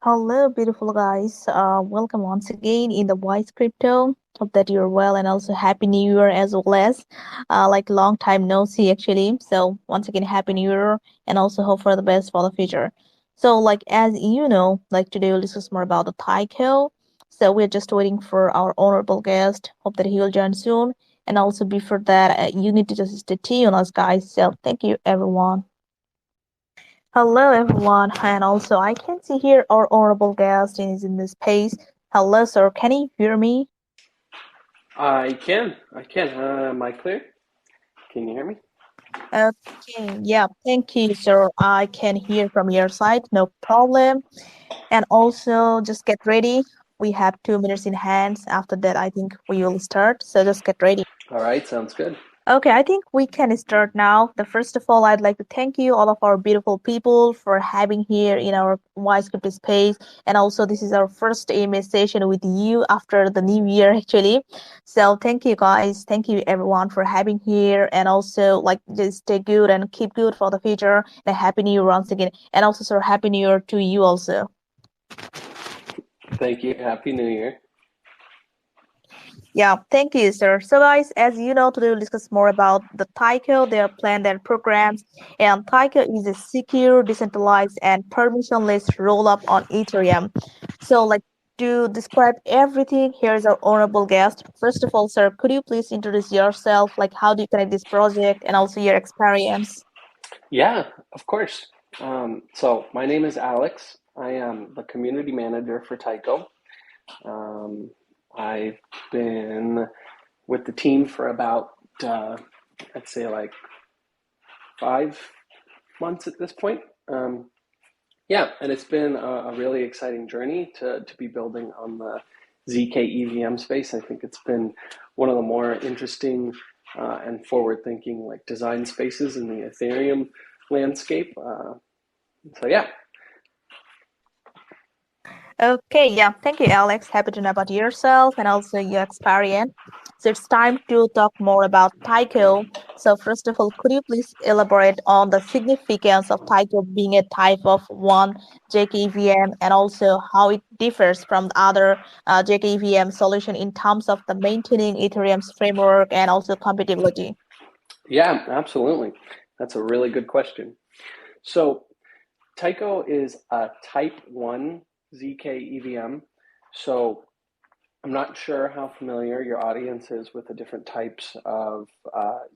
Hello, beautiful guys. Welcome once again in the Wise Crypto. Hope that you're well and also Happy New Year as well as like long time no see actually. So once again, Happy New Year and also hope for the best for the future. So like as you know, like today we'll discuss more about the Taiko. So we're just waiting for our honorable guest. Hope that he will join soon. And also before that, you need to just stay tuned, us guys. So thank you everyone. Hello, everyone, and also I can see here our honorable guest is in this space. Hello, sir. Can you hear me? I can. Am I clear? Can you hear me? Okay, yeah, thank you, sir. I can hear from your side, no problem. And also, just get ready. We have 2 minutes in hands. After that, I think we will start. So just get ready. All right, sounds good. Okay, I think we can start now. The first of all, I'd like to thank you, all of our beautiful people, for having here in our Wise Crypto space. And also, this is our first AMA session with you after the new year, actually. So, thank you, guys. Thank you, everyone, for having here. And also, like, just stay good and keep good for the future. And a happy new year once again. And also, sir, happy new year to you also. Thank you. Happy New Year. Yeah, thank you, sir. So, guys, as you know, today we'll discuss more about the Taiko, their plan, their programs. And Taiko is a secure, decentralized, and permissionless rollup on Ethereum. So, like, to describe everything, here's our honorable guest. First of all, sir, could you please introduce yourself? Like, how do you connect this project and also your experience? Yeah, of course. So my name is Alex. I am the community manager for Taiko. Um, I've been with the team for about, I'd say like 5 months at this point. Um, yeah, and it's been a really exciting journey to be building on the ZK EVM space. I think it's been one of the more interesting and forward-thinking like design spaces in the Ethereum landscape. So yeah, Okay, yeah. Thank you, Alex. Happy to know about yourself and also your experience. So it's time to talk more about Taiko. So first of all, could you please elaborate on the significance of Taiko being a type of one JKVM and also how it differs from the other JKVM solution in terms of the maintaining Ethereum's framework and also compatibility? yeah, absolutely. That's a really good question. So Taiko is a Type 1 ZK EVM. So I'm not sure how familiar your audience is with the different types of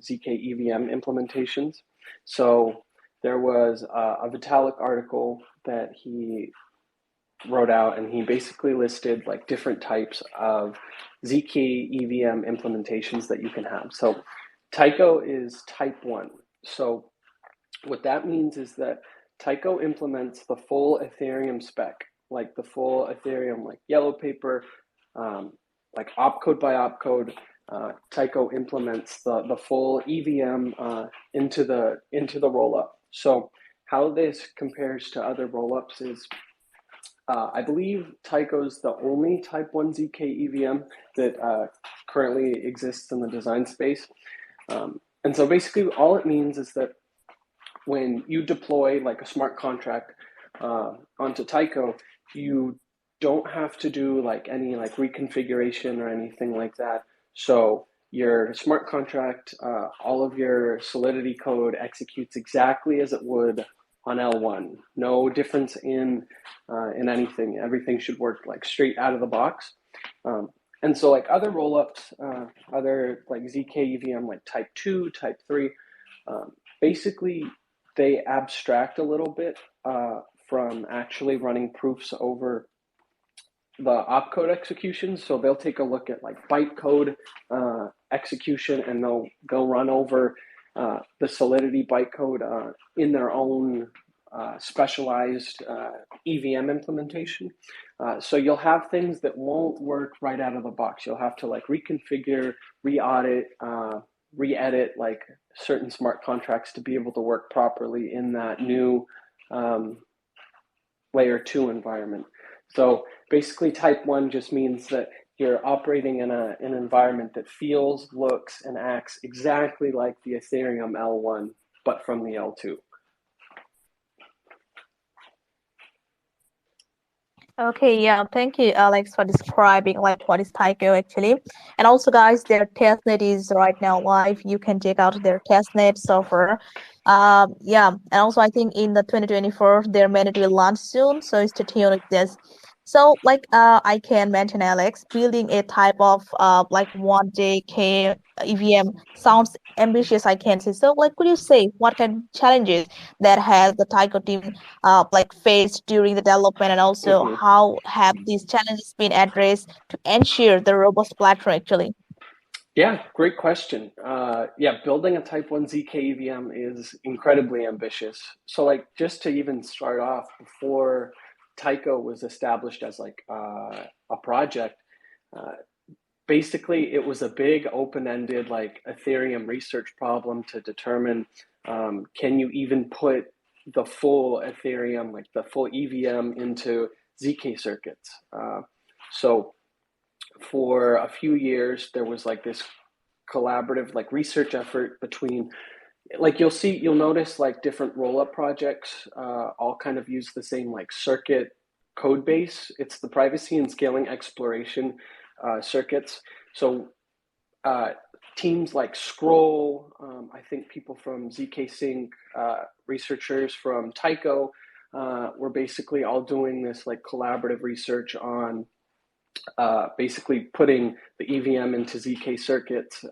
ZK EVM implementations. So there was a Vitalik article that he wrote out, and he basically listed like different types of ZK EVM implementations that you can have. So Taiko is type 1. So what that means is that Taiko implements the full Ethereum spec, like the full Ethereum, like yellow paper, um, like opcode by opcode. Taiko implements the full EVM into the rollup. So how this compares to other rollups is, I believe Taiko's the only Type 1 ZK EVM that currently exists in the design space. And so basically, all it means is that when you deploy like a smart contract onto Taiko, you don't have to do like any like reconfiguration or anything like that. So your smart contract, all of your Solidity code executes exactly as it would on L1. No difference in anything. Everything should work like straight out of the box. And so like other rollups, other like ZK EVM like Type 2, Type 3, basically they abstract a little bit from actually running proofs over the opcode execution. So they'll take a look at like bytecode execution, and they'll run over the Solidity bytecode in their own specialized EVM implementation. So you'll have things that won't work right out of the box. You'll have to like reconfigure, re-audit, re-edit like certain smart contracts to be able to work properly in that new um, layer 2 environment. So basically type 1 just means that you're operating in an environment that feels, looks, and acts exactly like the Ethereum L1, but from the L2. Okay, yeah, thank you, Alex, for describing like what is Taiko actually. And also, guys, their testnet is right now live. You can check out their testnet software. Yeah, and also I think in the 2024 their mainnet will launch soon, so stay tuned with this. So, like, I can mention Alex building a type of like one JK EVM sounds ambitious. I can say so. Like, could you say what kind of challenges that has the Taiko team like faced during the development, and also Hmm. how have these challenges been addressed to ensure the robust platform actually? Yeah, great question. Yeah, building a Type 1 ZK EVM is incredibly ambitious. So, like, just to even start off, before Tyco was established as like a project, uh, basically it was a big open-ended like Ethereum research problem to determine can you even put the full Ethereum, like the full EVM, into ZK circuits. So for a few years there was like this collaborative like research effort between, like, you'll notice like different roll-up projects all kind of use the same like circuit code base. It's the privacy and scaling exploration circuits. So uh, teams like Scroll, I think people from ZK Sync, researchers from Taiko, were basically all doing this like collaborative research on basically putting the EVM into ZK circuits.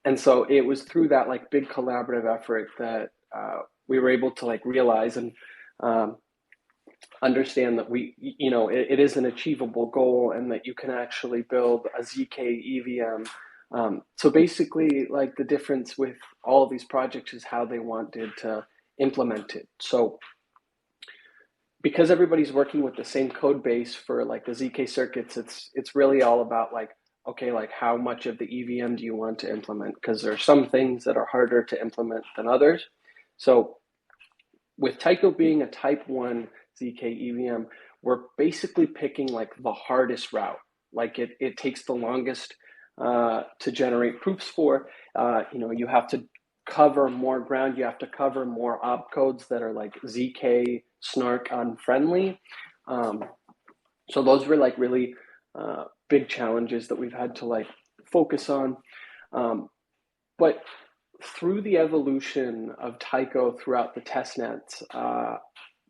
And so it was through that like big collaborative effort that we were able to like realize and um, understand that it is an achievable goal and that you can actually build a ZK EVM. So basically, like, the difference with all of these projects is how they wanted to implement it. So because everybody's working with the same code base for like the ZK circuits, it's really all about like, okay, like how much of the EVM do you want to implement? Because there are some things that are harder to implement than others. So with Taiko being a type 1 ZK EVM, we're basically picking like the hardest route. Like it takes the longest to generate proofs for. You have to cover more ground. You have to cover more opcodes that are like ZK snark unfriendly. Um, so those were like really big challenges that we've had to like focus on. But through the evolution of Taiko throughout the testnets,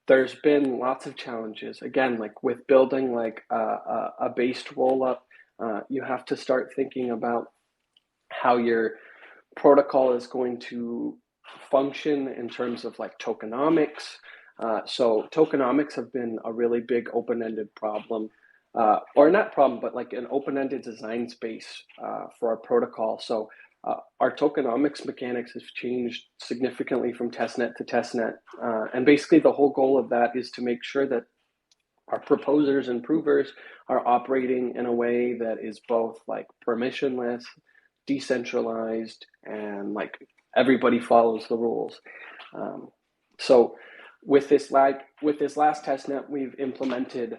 there's been lots of challenges. Again, like with building like a based roll up, you have to start thinking about how your protocol is going to function in terms of like tokenomics. So tokenomics have been a really big open-ended problem, or not problem, but like an open-ended design space for our protocol. So our tokenomics mechanics has changed significantly from testnet to testnet. And basically the whole goal of that is to make sure that our proposers and provers are operating in a way that is both like permissionless, decentralized, and like everybody follows the rules. So with this last testnet, we've implemented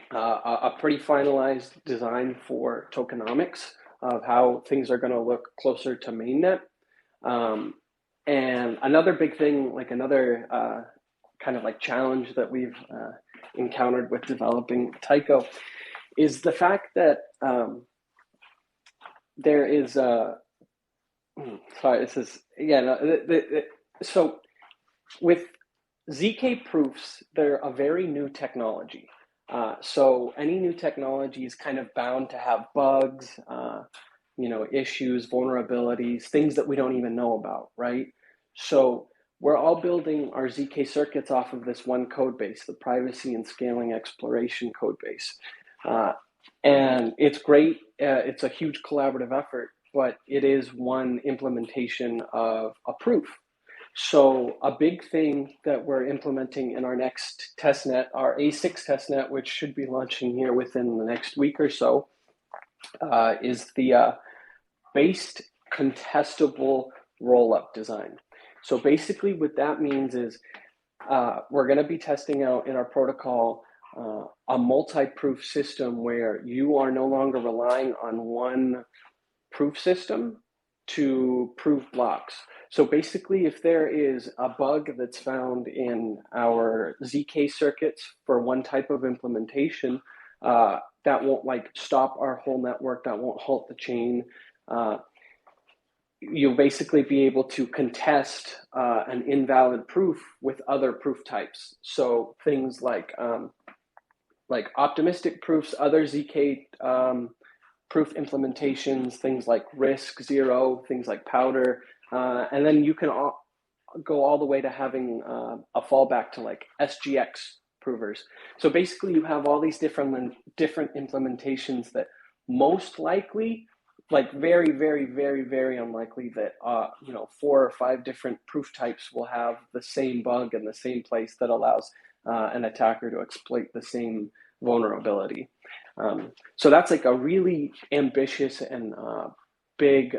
a pretty finalized design for tokenomics of how things are going to look closer to mainnet. And another big thing, like another kind of like challenge that we've encountered with developing Taiko is the fact that there is sorry, this is, yeah, no, so with ZK proofs, they're a very new technology. So any new technology is kind of bound to have bugs, issues, vulnerabilities, things that we don't even know about, right? So we're all building our ZK circuits off of this one code base, the privacy and scaling exploration code base. And it's great. It's a huge collaborative effort, but it is one implementation of a proof. So a big thing that we're implementing in our next testnet, our A6 testnet, which should be launching here within the next week or so, is the based contestable roll-up design. So basically what that means is we're going to be testing out in our protocol a multi-proof system where you are no longer relying on one proof system to prove blocks. So basically, if there is a bug that's found in our ZK circuits for one type of implementation, that won't like stop our whole network, that won't halt the chain. You'll basically be able to contest an invalid proof with other proof types. So things like optimistic proofs, other ZK proof implementations, things like RISC, Zero, things like Powder, and then you can go all the way to having a fallback to like SGX provers. So basically, you have all these different implementations that most likely, like very, very, very, very unlikely that 4 or 5 different proof types will have the same bug in the same place that allows an attacker to exploit the same vulnerability. So that's like a really ambitious and big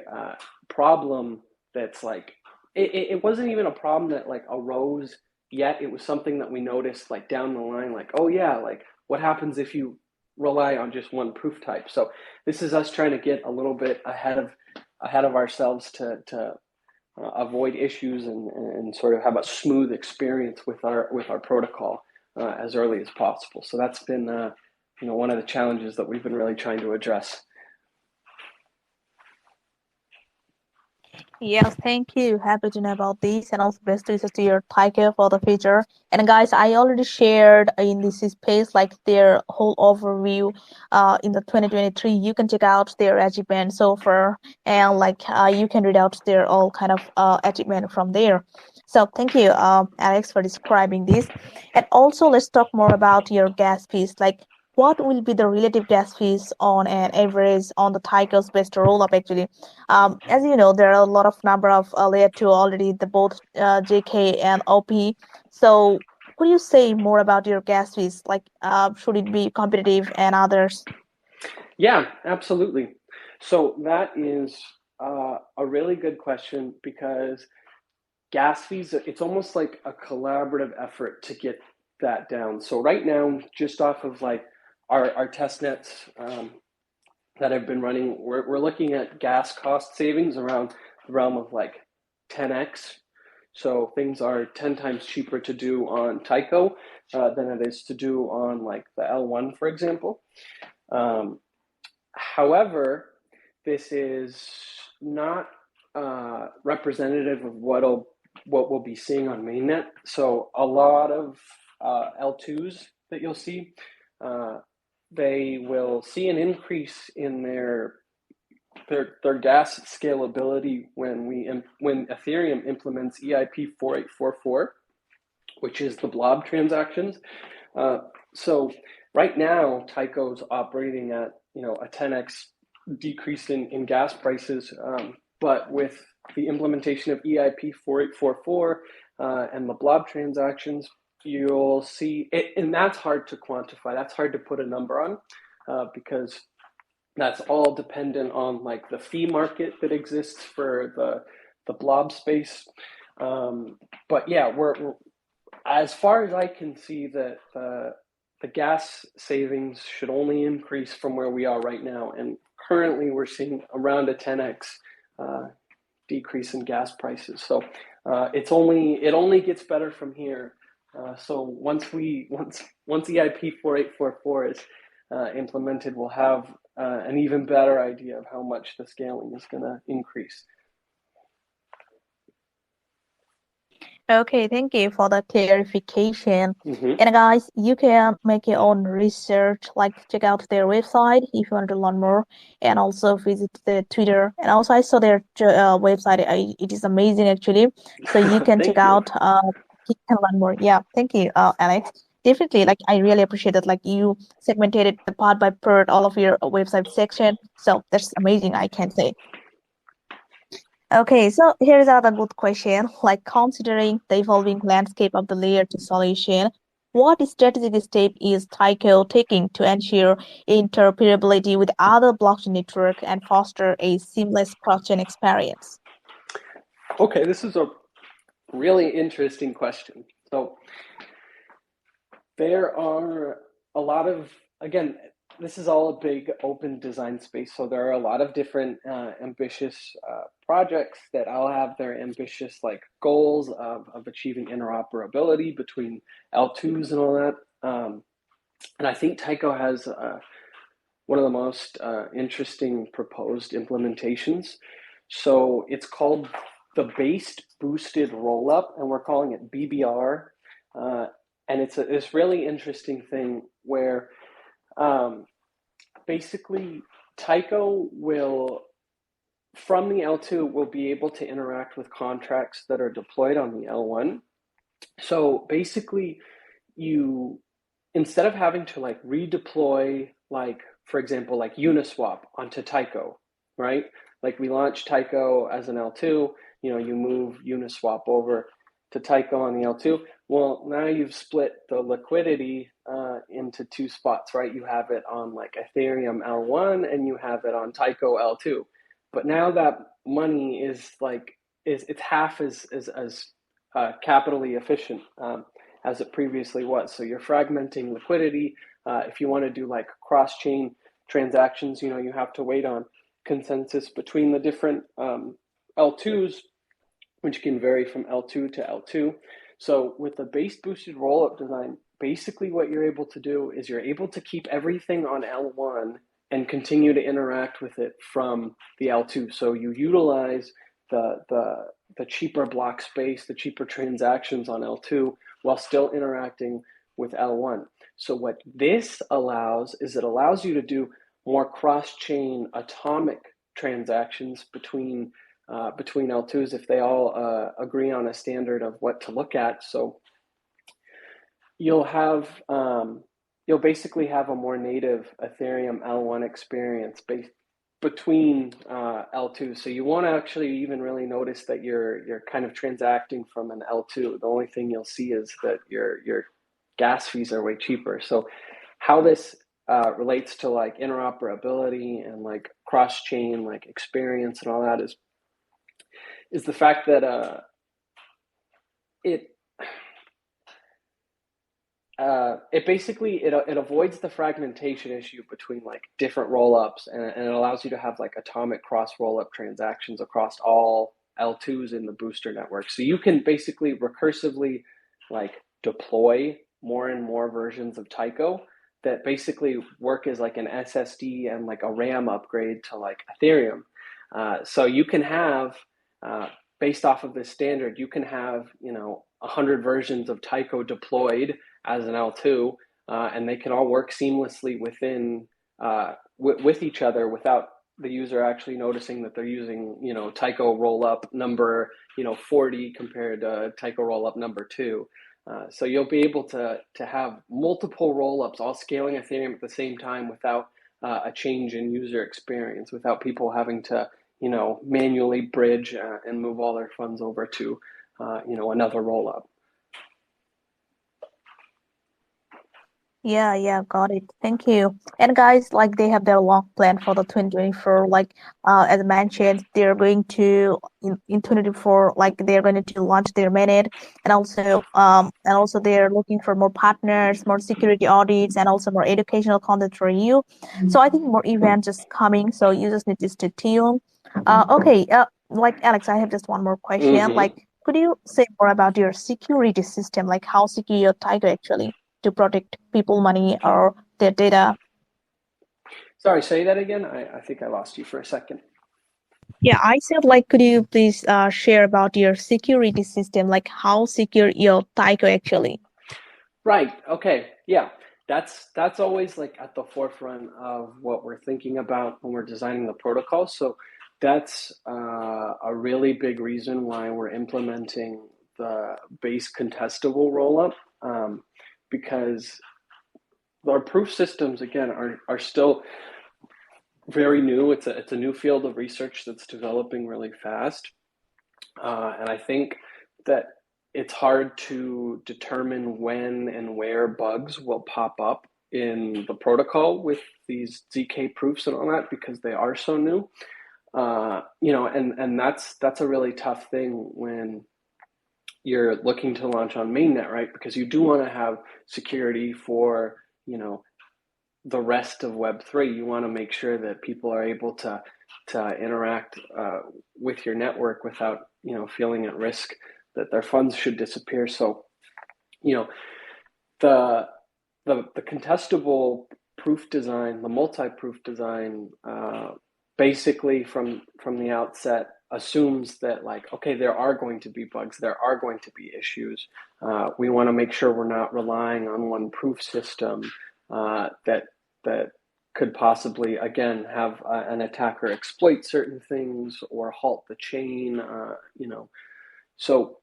problem. That's like it wasn't even a problem that like arose yet. It was something that we noticed like down the line, like, oh yeah, like what happens if you rely on just one proof type? So this is us trying to get a little bit ahead of ourselves to avoid issues and sort of have a smooth experience with our protocol as early as possible. So that's been one of the challenges that we've been really trying to address. Yes, thank you. Happy to know about this, and also best wishes to your Taiko for the future. And guys, I already shared in this space like their whole overview in the 2023. You can check out their achievement so far, and like you can read out their all kind of achievement from there. So thank you, Alex, for describing this. And also let's talk more about your gas fees. Like what will be the relative gas fees on an average on the Taiko's best rollup actually? As you know, there are a lot of number of layer two already, the both JK and OP. So could you say more about your gas fees? Like, should it be competitive and others? Yeah, absolutely. So that is a really good question, because gas fees, it's almost like a collaborative effort to get that down. So right now, just off of like our test nets that have been running, we're looking at gas cost savings around the realm of like 10x. So things are 10 times cheaper to do on Taiko than it is to do on like the L1, for example. However, this is not representative of what we'll be seeing on mainnet. So a lot of L2s that you'll see, they will see an increase in their gas scalability when Ethereum implements EIP 4844, which is the blob transactions. So right now, Taiko's operating at a 10x decrease in gas prices, but with the implementation of EIP 4844 and the blob transactions, you'll see it, and that's hard to quantify. That's hard to put a number on because that's all dependent on like the fee market that exists for the blob space. But yeah, we're as far as I can see, that the gas savings should only increase from where we are right now, and currently we're seeing around a 10x decrease in gas prices. So it only gets better from here. So once EIP 4844 is implemented, we'll have an even better idea of how much the scaling is going to increase. Okay, thank you for the clarification. Mm-hmm. And guys, you can make your own research, like check out their website if you want to learn more, and also visit their Twitter. And also, I saw their website. It is amazing actually. So you can check Thank you. out. You can learn more. Yeah, thank you, Alex. Definitely, like I really appreciate that. Like you segmented it the part by part, all of your website section. So that's amazing, I can say. Okay, so here's another good question. Like considering the evolving landscape of the layer 2 solution, what strategic step is Tyco taking to ensure interoperability with other blockchain network and foster a seamless cross-chain experience? Okay, this is a really interesting question. So there are a lot of, again, this is all a big open design space. So there are a lot of different ambitious projects that all have their ambitious like goals of achieving interoperability between L2s and all that. And I think Taiko has one of the most interesting proposed implementations. So it's called the Based Boosted Rollup, and we're calling it BBR. And it's this really interesting thing where basically Taiko will, from the L2, will be able to interact with contracts that are deployed on the L1. So basically, you, instead of having to like redeploy, like for example, like Uniswap onto Taiko, right? Like we launched Taiko as an L2, you move Uniswap over to Taiko on the L2. Well, now you've split the liquidity into two spots, right? You have it on like Ethereum L1 and you have it on Taiko L2. But now that money is like, it's half as capitally efficient as it previously was. So you're fragmenting liquidity. If you want to do like cross-chain transactions, you have to wait on consensus between the different L2s, which can vary from L2 to L2. So with the base boosted rollup design, basically what you're able to do is you're able to keep everything on L1 and continue to interact with it from the L2. So you utilize the cheaper block space, the cheaper transactions on L2 while still interacting with L1. So what this allows is it allows you to do more cross-chain atomic transactions between L2s if they all agree on a standard of what to look at. So you'll basically have a more native Ethereum L1 experience based between L2. So you won't actually even really notice that you're kind of transacting from an L2. The only thing you'll see is that your gas fees are way cheaper. So how this relates to like interoperability and like cross-chain like experience and all that is the fact that it basically it avoids the fragmentation issue between like different rollups, and it allows you to have like atomic cross rollup transactions across all L2s in the booster network. So you can basically recursively like deploy more and more versions of Taiko that basically work as like an SSD and like a RAM upgrade to like Ethereum. So you can have based off of this standard, you can have 100 versions of Taiko deployed as an L2, and they can all work seamlessly within with each other without the user actually noticing that they're using Taiko rollup number 40 compared to Taiko rollup number 2. So you'll be able to have multiple rollups all scaling Ethereum at the same time without a change in user experience, without people having to manually bridge and move all their funds over to another rollup. Yeah, got it. Thank you. And guys, like they have their long plan for the 2024. Like, as I mentioned, they're going to in 2024, like they're going to launch their mainnet, and also they're looking for more partners, more security audits, and also more educational content for you. So I think more events just coming. So you just need to stay tuned. Okay. Like Alex, I have just one more question. Mm-hmm. Like, could you say more about your security system? Like, how secure your Tiger actually to protect people, money, or their data? Sorry, say that again. I think I lost you for a second. Yeah, I said like, could you please share about your security system, like how secure your Taiko actually? Right. Okay. Yeah. That's always like at the forefront of what we're thinking about when we're designing the protocol. So that's a really big reason why we're implementing the base contestable rollup, because our proof systems again are still very new. It's a new field of research that's developing really fast, and I think that it's hard to determine when and where bugs will pop up in the protocol with these ZK proofs and all that because they are so new. And that's a really tough thing when you're looking to launch on mainnet, right? Because you do want to have security for the rest of Web3. You want to make sure that people are able to interact with your network without, feeling at risk that their funds should disappear. So, the contestable proof design, the multi-proof design, basically from the outset assumes that, like, okay, there are going to be bugs, there are going to be issues. We want to make sure we're not relying on one proof system that could possibly, again, have an attacker exploit certain things or halt the chain. So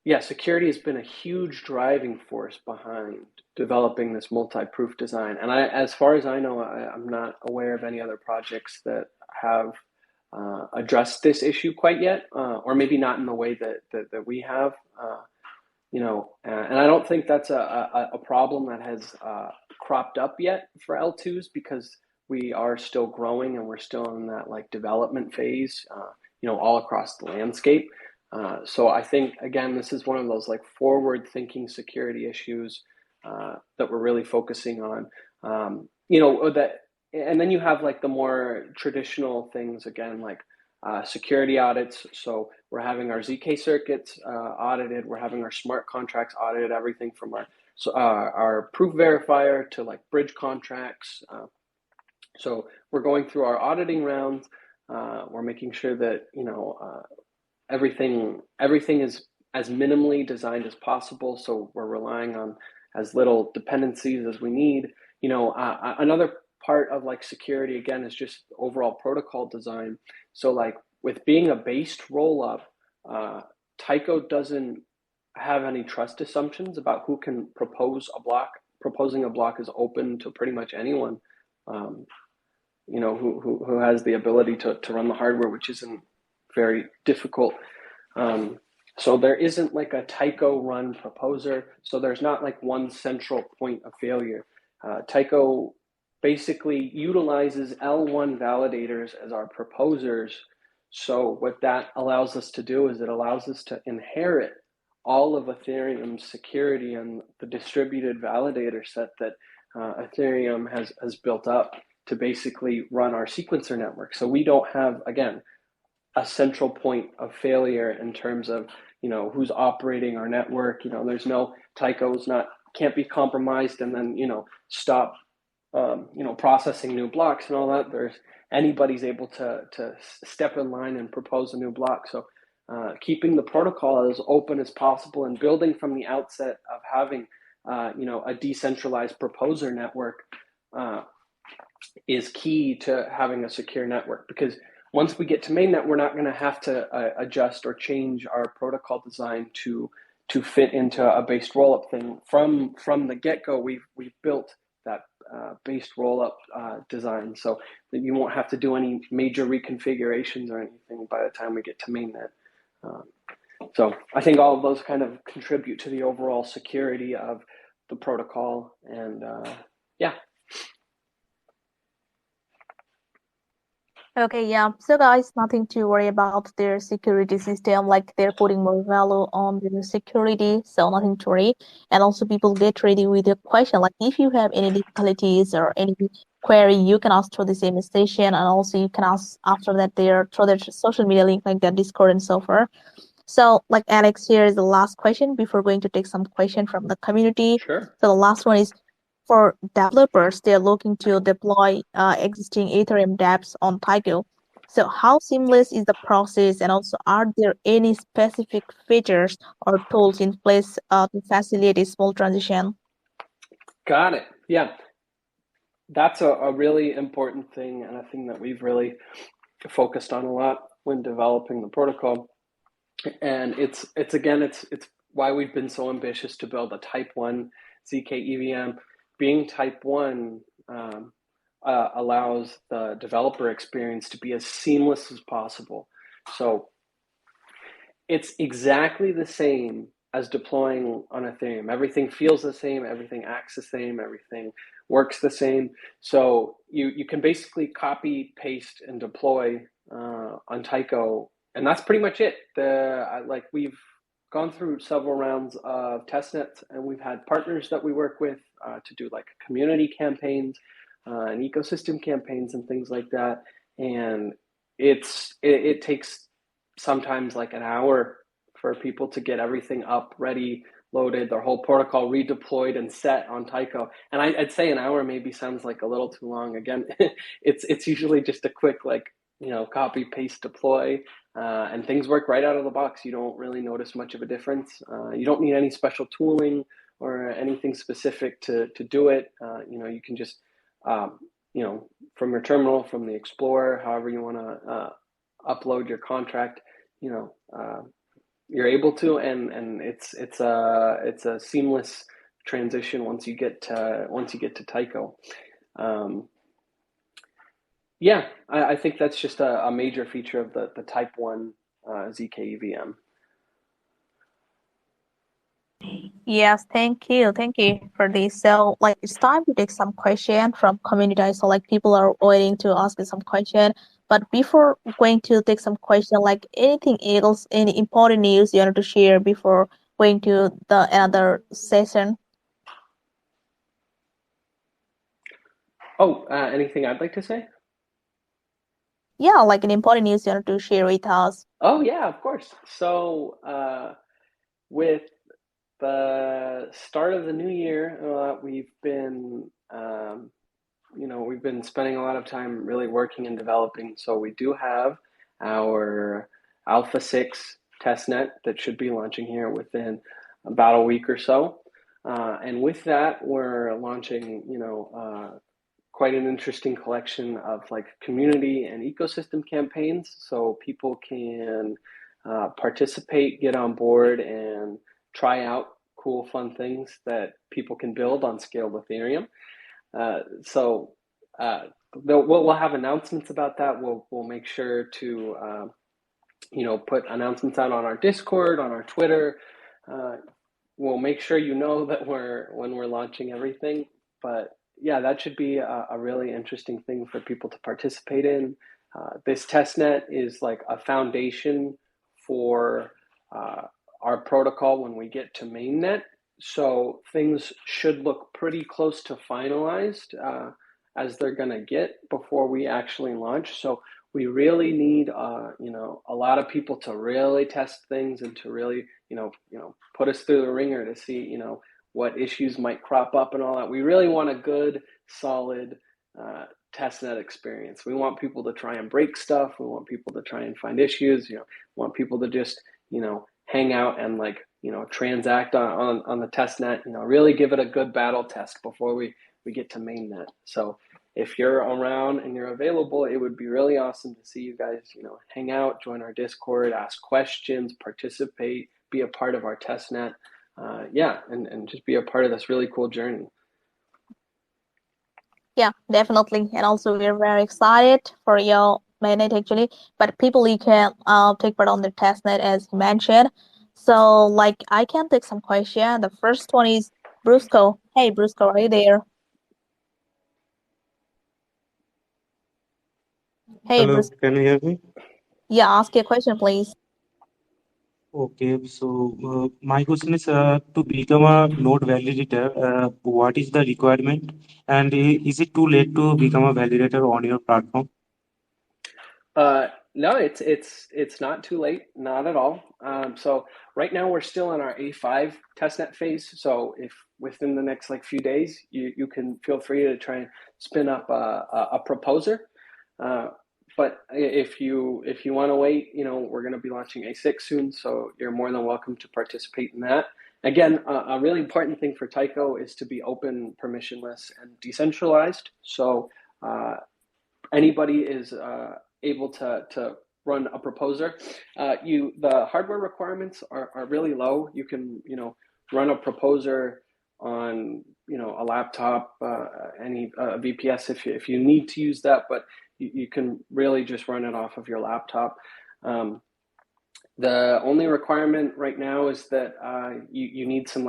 yeah, security has been a huge driving force behind developing this multi-proof design. And as far as I know, I'm not aware of any other projects that have addressed this issue quite yet, or maybe not in the way that we have. And I don't think that's a problem that has cropped up yet for L2s, because we are still growing and we're still in that like development phase, all across the landscape. So I think, again, this is one of those like forward-thinking security issues that we're really focusing on. And then you have like the more traditional things, again, like security audits. So we're having our ZK circuits audited. We're having our smart contracts audited. Everything from our proof verifier to like bridge contracts. So we're going through our auditing rounds. We're making sure that everything is as minimally designed as possible. So we're relying on as little dependencies as we need. Another part of like security, again, is just overall protocol design. So like with being a based rollup, Taiko doesn't have any trust assumptions about who can propose a block. Proposing a block is open to pretty much anyone, who has the ability to run the hardware, which isn't very difficult. So there isn't like a Taiko run proposer. So there's not like one central point of failure. Taiko basically utilizes L1 validators as our proposers. So what that allows us to do is it allows us to inherit all of Ethereum's security and the distributed validator set that Ethereum has built up to basically run our sequencer network. So we don't have, again, a central point of failure in terms of, who's operating our network. There's no Taiko's can't be compromised and then, stop, processing new blocks and all that. Anybody's able to step in line and propose a new block. So keeping the protocol as open as possible and building from the outset of having, a decentralized proposer network is key to having a secure network, because once we get to mainnet, we're not going to have to adjust or change our protocol design to fit into a based rollup thing. From the get-go, we've built that based rollup design, so that you won't have to do any major reconfigurations or anything by the time we get to mainnet. So I think all of those kind of contribute to the overall security of the protocol, and yeah. Okay, yeah. So guys, nothing to worry about their security system. Like they're putting more value on their security, so nothing to worry. And also, people get ready with your question. Like if you have any difficulties or any query, you can ask through the same station, and also you can ask after that there through their social media link like their Discord and so forth. So, like Alex, here is the last question before going to take some question from the community. Sure. So the last one is, for developers, they're looking to deploy existing Ethereum dApps on Taiko. So how seamless is the process, and also are there any specific features or tools in place to facilitate a small transition? Got it. Yeah, that's a really important thing, and a thing that we've really focused on a lot when developing the protocol. And it's why we've been so ambitious to build a Type 1 ZK-EVM. Being Type 1 allows the developer experience to be as seamless as possible. So it's exactly the same as deploying on Ethereum. Everything feels the same, everything acts the same, everything works the same. So you can basically copy, paste, and deploy on Taiko, and that's pretty much it. gone through several rounds of testnets, and we've had partners that we work with to do like community campaigns and ecosystem campaigns and things like that. And it takes sometimes like an hour for people to get everything up, ready, loaded, their whole protocol redeployed and set on Taiko. And I'd say an hour maybe sounds like a little too long. Again, it's usually just a quick like copy paste deploy. And things work right out of the box. You don't really notice much of a difference. You don't need any special tooling or anything specific to do it. You can just, from your terminal, from the Explorer, however you want to upload your contract, you're able to, and it's a seamless transition once you get to Taiko. Yeah, I think that's just a major feature of the Type 1 ZK-EVM. Yes, thank you. Thank you for this. So, like, it's time to take some question from community. So, like, people are waiting to ask you some question. But before going to take some question, like, anything else, any important news you wanted to share before going to the another session? Oh, anything I'd like to say? Yeah, like an important news you wanted to share with us. Oh, yeah, of course. So, with the start of the new year, we've been spending a lot of time really working and developing. So we do have our Alpha 6 testnet that should be launching here within about a week or so. And with that, we're launching, quite an interesting collection of like community and ecosystem campaigns. So people can participate, get on board, and try out cool, fun things that people can build on scaled Ethereum. So we'll have announcements about that. We'll make sure to put announcements out on our Discord, on our Twitter. We'll make sure that when we're launching everything. But yeah, that should be a really interesting thing for people to participate in. This testnet is like a foundation for our protocol when we get to mainnet. So things should look pretty close to finalized as they're going to get before we actually launch. So we really need a lot of people to really test things and to really put us through the ringer to see what issues might crop up and all that. We really want a good, solid testnet experience. We want people to try and break stuff. We want people to try and find issues. We want people to just hang out and transact on the testnet. Really give it a good battle test before we get to mainnet. So if you're around and you're available, it would be really awesome to see you guys, hang out, join our Discord, ask questions, participate, be a part of our testnet. And just be a part of this really cool journey. Yeah, definitely. And also, we're very excited for your mainnet actually. But people, you can take part on the testnet as you mentioned. So, like, I can take some question. The first one is Brusco. Hey, Brusco, are you there? Hey, Hello, Brusco. can you hear me? Yeah, ask your question, please. Okay, so my question is to become a node validator, what is the requirement? And is it too late to become a validator on your platform? No, it's not too late, not at all. So right now we're still in our A5 testnet phase. So if within the next few days, you can feel free to try and spin up a proposer. But if you want to wait, we're going to be launching A6 soon, so you're more than welcome to participate in that. Again, a really important thing for Taiko is to be open, permissionless, and decentralized. So anybody is able to run a proposer. The hardware requirements are really low. You can run a proposer on a laptop, any VPS if you need to use that, but you can really just run it off of your laptop. The only requirement right now is that you need some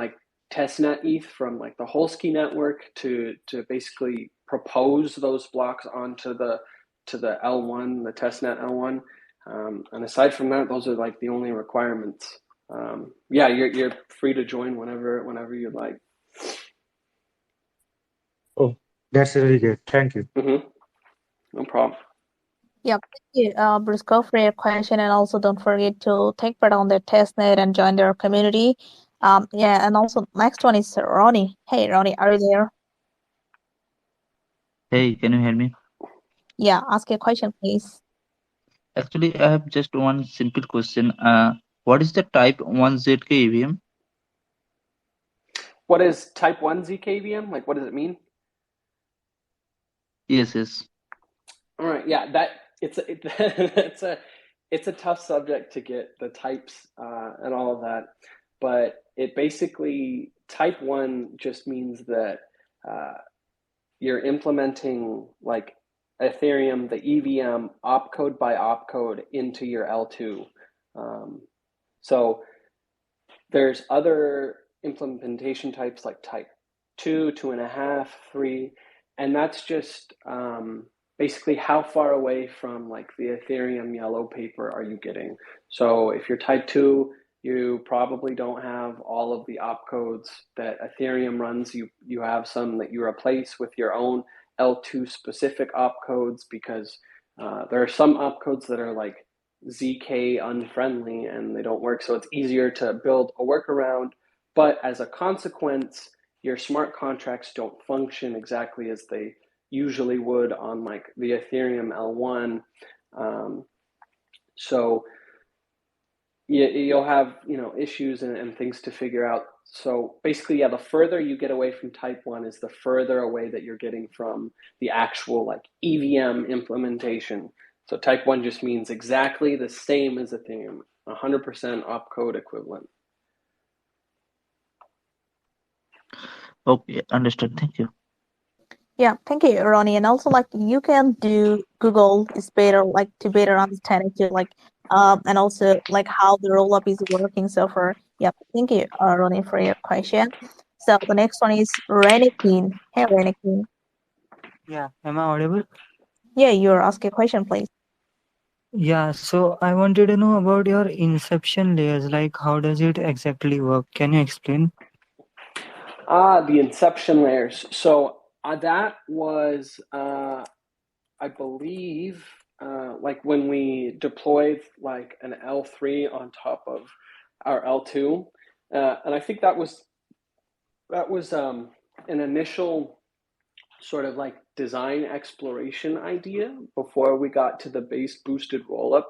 testnet ETH from the Holsky network to basically propose those blocks onto the L1, the testnet L1. And aside from that, those are the only requirements. yeah, you're free to join whenever you'd like. Oh, that's really great. Thank you. No problem. Yep, thank you, Briscoe, for your question, and also don't forget to take part on their testnet and join their community. Yeah, and also next one is Ronnie. Hey, Ronnie, are you there? Hey, can you hear me? Yeah, ask your question, please. Actually, I have just one simple question. What is the type 1 ZK EVM? What is type 1 ZK-EVM? Like, what does it mean? Yes. All right, yeah, it's a tough subject to get the types and all of that, but it basically type 1 just means that you're implementing like Ethereum, the EVM, opcode by opcode into your L2. So there's other implementation types like type 2, 2.5, 3, and that's just basically how far away from like the Ethereum yellow paper are you getting. So if you're type 2, you probably don't have all of the opcodes that Ethereum runs. You have some that you replace with your own L2 specific opcodes because there are some opcodes that are like ZK unfriendly and they don't work. So it's easier to build a workaround. But as a consequence, your smart contracts don't function exactly as they usually would on like the Ethereum L1. So you'll have issues and things to figure out. So basically, yeah, the further you get away from type 1 is the further away that you're getting from the actual like EVM implementation. So type 1 just means exactly the same as Ethereum, 100% opcode equivalent. Okay, understood. Thank you. Yeah, thank you, Ronnie. And also, like, you can do Google is better, like, to better understand it, to, like, and also, like, how the rollup is working so far. Yeah, thank you, Ronnie, for your question. So the next one is Renikin. Hey, Renikin. Yeah, am I audible? Yeah, you're asking a question, please. Yeah, so I wanted to know about your inception layers, like how does it exactly work? Can you explain? The inception layers. So that was, I believe, like when we deployed like an L3 on top of our L2, and I think that was an initial sort of like design exploration idea before we got to the base boosted rollup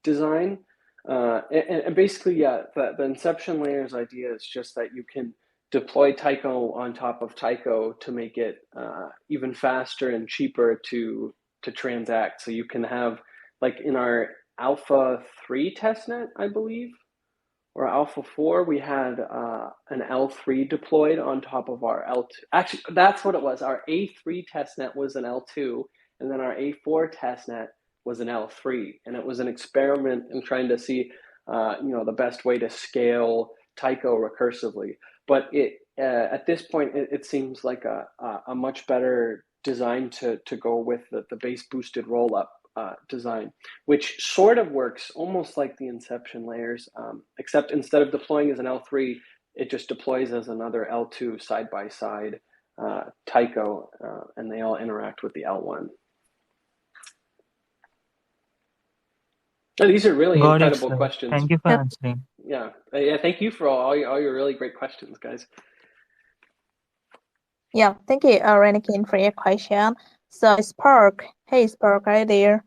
design. And basically, yeah, the inception layers idea is just that you can deploy Taiko on top of Taiko to make it even faster and cheaper to transact. So you can have, like in our Alpha 3 testnet, I believe, or Alpha 4, we had an L3 deployed on top of our L2. Actually, that's what it was. Our A3 testnet was an L2, and then our A4 testnet was an L3. And it was an experiment in trying to see the best way to scale Taiko recursively. But at this point, it seems like a much better design to go with the base boosted rollup design, which sort of works almost like the inception layers, except instead of deploying as an L3, it just deploys as another L2 side by side Taiko, and they all interact with the L1. These are really Got it, incredible sir. questions. Thank you for answering. Yeah, thank you for all your really great questions, guys. Yeah, thank you, Renikin, for your question. So Spark. Hey, Spark, are you there?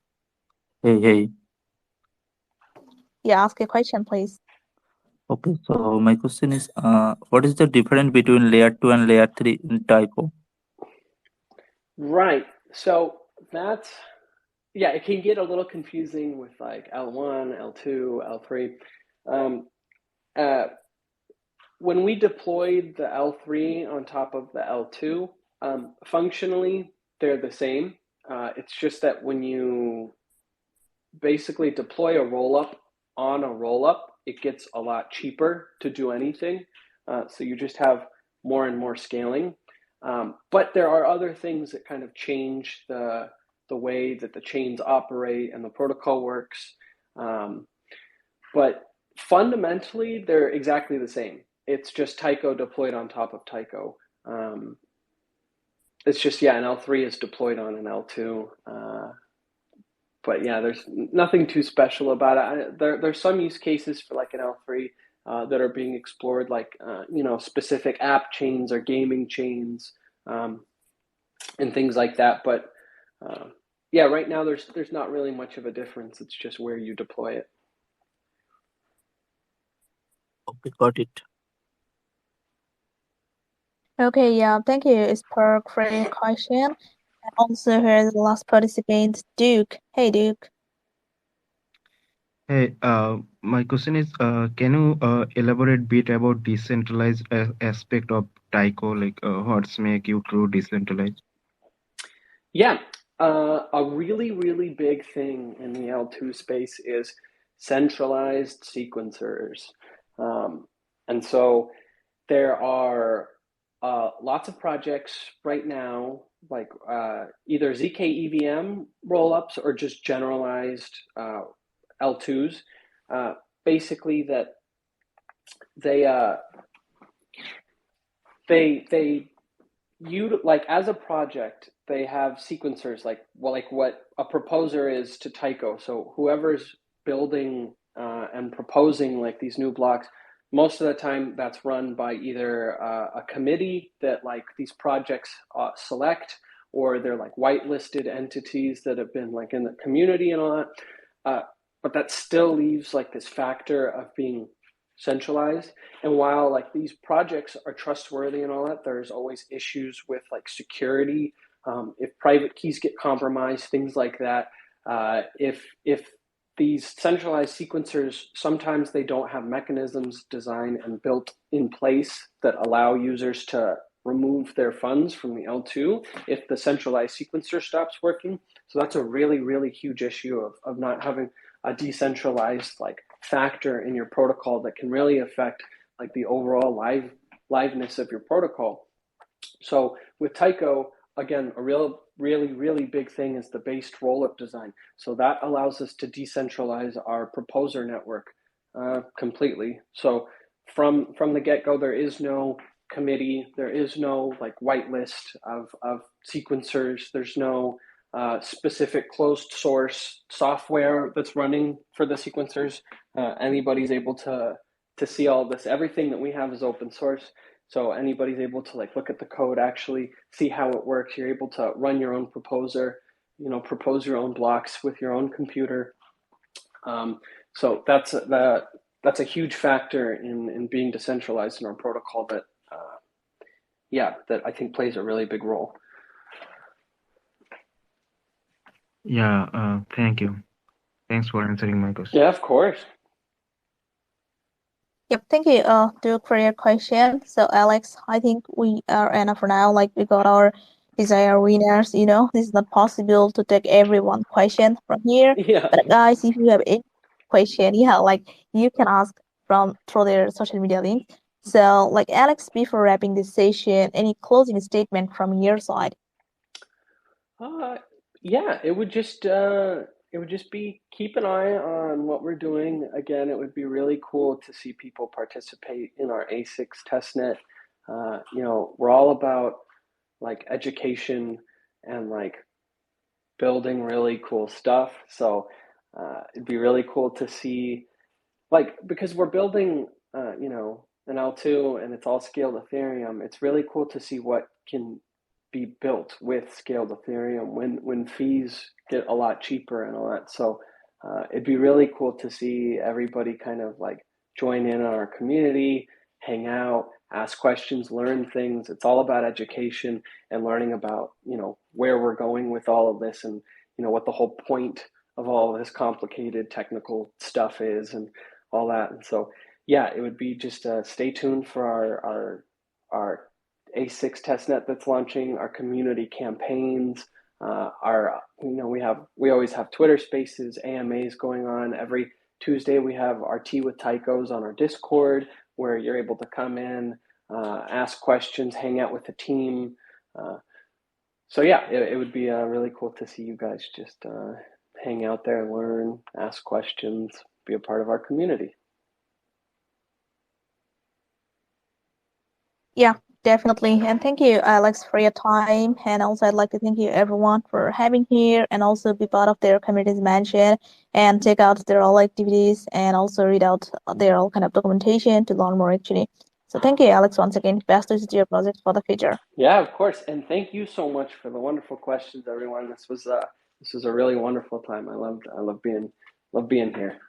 Hey. Yeah, ask a question, please. Okay, so my question is, what is the difference between layer 2 and layer 3 in Taiko? Right. So that's, yeah, it can get a little confusing with like L1, L2, L3. When we deployed the L3 on top of the L2, functionally they're the same. It's just that when you basically deploy a rollup on a rollup, it gets a lot cheaper to do anything. So you just have more and more scaling. But there are other things that kind of change the way that the chains operate and the protocol works. But Fundamentally, they're exactly the same. It's just Taiko deployed on top of Taiko. It's just, yeah, an L3 is deployed on an L2. But yeah, there's nothing too special about it. There's some use cases for like an L3 that are being explored, like specific app chains or gaming chains and things like that. But yeah, right now there's not really much of a difference. It's just where you deploy it. Okay, got it. Okay, yeah, thank you, Spark, for your question. And also here's the last participant, Duke. Hey, Duke. Hey, my question is, can you elaborate bit about decentralized aspect of Taiko, like what's make you true decentralized? Yeah, a really, really big thing in the L2 space is centralized sequencers. And so there are lots of projects right now, like either ZK-EVM rollups or just generalized L2s, basically that you like as a project they have sequencers like what a proposer is to Taiko. So whoever's building and proposing like these new blocks, most of the time that's run by either a committee that like these projects select, or they're like whitelisted entities that have been like in the community and all that. But that still leaves like this factor of being centralized. And while like these projects are trustworthy and all that, there's always issues with like security. If private keys get compromised, things like that. If these centralized sequencers, sometimes they don't have mechanisms designed and built in place that allow users to remove their funds from the L2 if the centralized sequencer stops working. So that's a really, really huge issue of not having a decentralized like factor in your protocol that can really affect like the overall liveness of your protocol. So with Taiko, again, a really big thing is the based rollup design. So that allows us to decentralize our proposer network completely. So from the get-go, there is no committee, there is no like whitelist of sequencers, there's no specific closed source software that's running for the sequencers. Anybody's able to see all this. Everything that we have is open source. So anybody's able to like look at the code, actually see how it works. You're able to run your own proposer, propose your own blocks with your own computer. So that's a huge factor in being decentralized in our protocol that that I think plays a really big role. Yeah, thank you. Thanks for answering my question. Yeah, of course. Yep, thank you, Duke, for your question. So, Alex, I think we are enough for now. Like, we got our desired winners. This is not possible to take everyone question from here. Yeah. But guys, if you have any question, like you can ask through their social media link. So, like Alex, before wrapping this session, any closing statement from your side? Yeah, it would just be keep an eye on what we're doing. Again, it would be really cool to see people participate in our A6 testnet. We're all about like education and like building really cool stuff. So it'd be really cool to see, like, because we're building an L2 and it's all scaled Ethereum. It's really cool to see what can be built with scaled Ethereum when fees get a lot cheaper and all that. So it'd be really cool to see everybody kind of like join in on our community, hang out, ask questions, learn things. It's all about education and learning about, where we're going with all of this and, what the whole point of all of this complicated technical stuff is and all that. And so, yeah, it would be just stay tuned for our A6 testnet that's launching, our community campaigns, we always have Twitter Spaces, AMAs going on. Every Tuesday we have our Tea with Taikos on our Discord, where you're able to come in, ask questions, hang out with the team. So yeah, it would be really cool to see you guys just hang out there, learn, ask questions, be a part of our community. Yeah, definitely. And thank you, Alex, for your time. And also, I'd like to thank you, everyone, for having here and also be part of their community's mansion and check out their all activities and also read out their all kind of documentation to learn more, actually. So thank you, Alex, once again. Best wishes to your project for the future. Yeah, of course. And thank you so much for the wonderful questions, everyone. This was a really wonderful time. I love being here.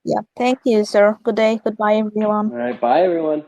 Yeah, thank you, sir. Good day. Goodbye, everyone. All right, bye, everyone.